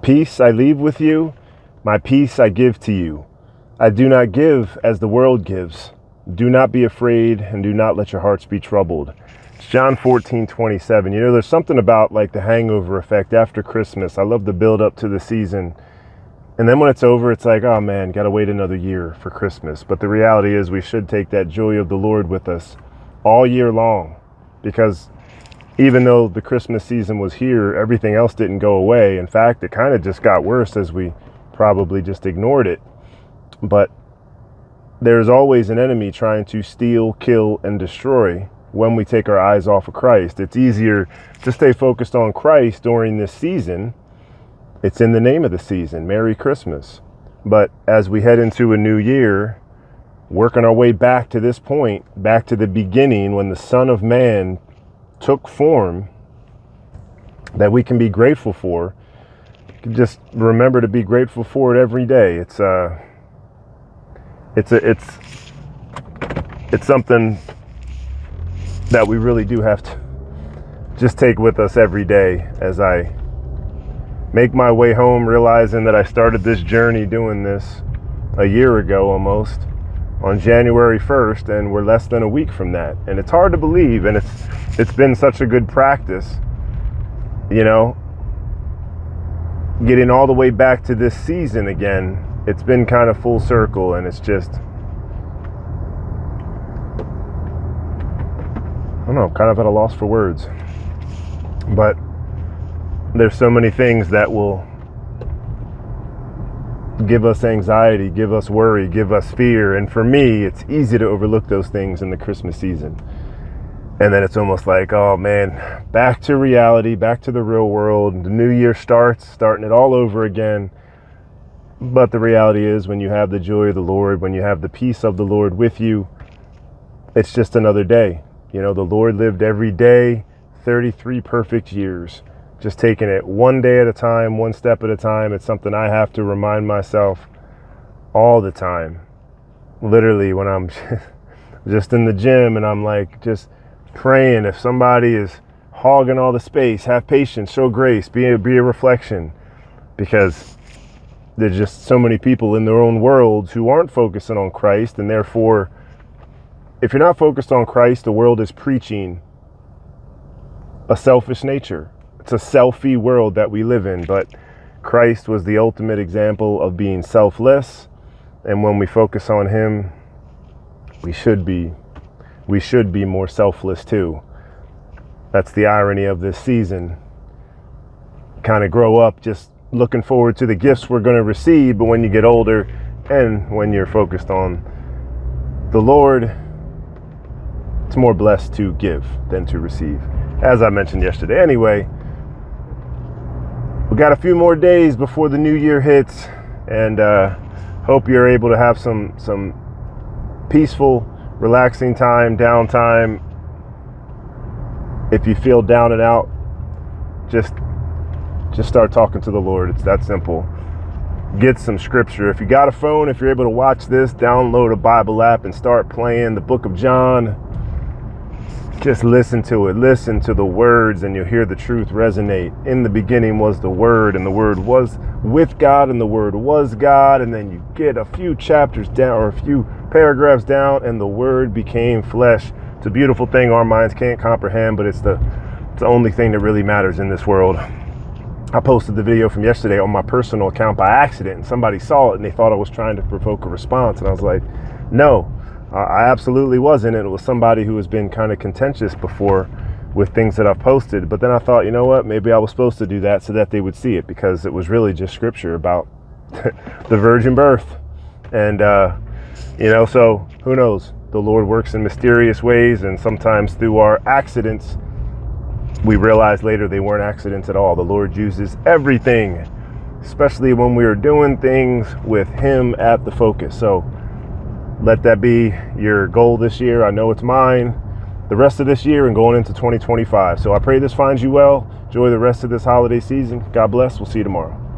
Peace I leave with you, my peace I give to you. I do not give as the world gives. Do not be afraid and do not let your hearts be troubled. It's John 14:27. You know, there's something about like the hangover effect after Christmas. I love the build up to the season. And then when it's over, it's like, oh man, got to wait another year for Christmas. But the reality is we should take that joy of the Lord with us all year long, because even though the Christmas season was here, everything else didn't go away. In fact, it kind of just got worse as we probably just ignored it. But there's always an enemy trying to steal, kill, and destroy when we take our eyes off of Christ. It's easier to stay focused on Christ during this season. It's in the name of the season, Merry Christmas. But as we head into a new year, working our way back to this point, back to the beginning when the Son of Man took form, that we can be grateful for. Just remember to be grateful for it every day. It's something that we really do have to just take with us every day. As I make my way home, realizing that I started this journey doing this a year ago almost, on January 1st, and we're less than a week from that. And it's hard to believe, and it's been such a good practice, you know, getting all the way back to this season again. It's been kind of full circle, and it's just, I don't know, kind of at a loss for words. But there's so many things that will give us anxiety, give us worry, give us fear. And for me, it's easy to overlook those things in the Christmas season. And then it's almost like, oh man, back to reality, back to the real world. The new year starting it all over again. But the reality is, when you have the joy of the Lord, when you have the peace of the Lord with you, it's just another day. You know, the Lord lived every day, 33 perfect years. Just taking it one day at a time, one step at a time. It's something I have to remind myself all the time. Literally, when I'm just in the gym and I'm like just praying, if somebody is hogging all the space, have patience, show grace, be a reflection. Because there's just so many people in their own worlds who aren't focusing on Christ. And therefore, if you're not focused on Christ, the world is preaching a selfish nature. It's a selfie world that we live in, but Christ was the ultimate example of being selfless. And when we focus on him, we should be more selfless too. That's the irony of this season. Kind of grow up just looking forward to the gifts we're going to receive, but when you get older and when you're focused on the Lord, it's more blessed to give than to receive, as I mentioned yesterday. Anyway, we got a few more days before the new year hits, and hope you're able to have some peaceful, relaxing time, downtime. If you feel down and out, just start talking to the Lord. It's that simple. Get some scripture. If you got a phone, if you're able to watch this, download a Bible app and start playing the book of John. Just listen to it. Listen to the words, and you'll hear the truth resonate. In the beginning was the Word, and the Word was with God, and the Word was God. And then you get a few chapters down, or a few paragraphs down, and the Word became flesh. It's a beautiful thing our minds can't comprehend, but it's the only thing that really matters in this world. I posted the video from yesterday on my personal account by accident, and somebody saw it and they thought I was trying to provoke a response. And I was like, no, I absolutely wasn't. And it was somebody who has been kind of contentious before with things that I've posted. But then I thought, you know what, maybe I was supposed to do that so that they would see it, because it was really just scripture about the virgin birth. And, so who knows? The Lord works in mysterious ways, and sometimes through our accidents, we realize later they weren't accidents at all. The Lord uses everything, especially when we are doing things with him at the focus. So let that be your goal this year. I know it's mine, the rest of this year and going into 2025. So I pray this finds you well. Enjoy the rest of this holiday season. God bless. We'll see you tomorrow.